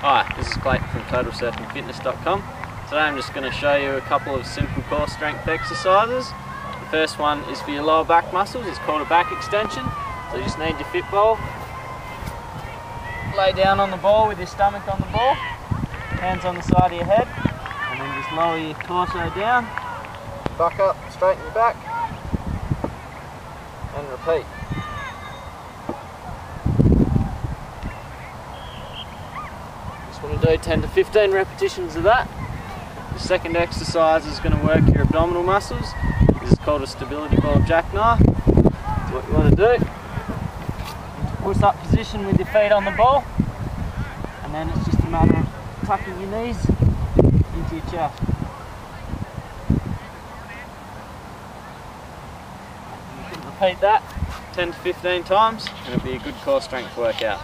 Hi, this is Clayton from TotalSurfingFitness.com. Today I'm just going to show you a couple of simple core strength exercises. The first one is for your lower back muscles. It's called a back extension. So you just need your fit ball. Lay down on the ball with your stomach on the ball, hands on the side of your head, and then just lower your torso down, buck up, straighten your back, and repeat. Just want to do 10 to 15 repetitions of that. The second exercise is going to work your abdominal muscles. This is called a stability ball jackknife. So what you want to do, push up position with your feet on the ball, and then it's just a matter of tucking your knees into your chest. You can repeat that 10 to 15 times and it'll be a good core strength workout.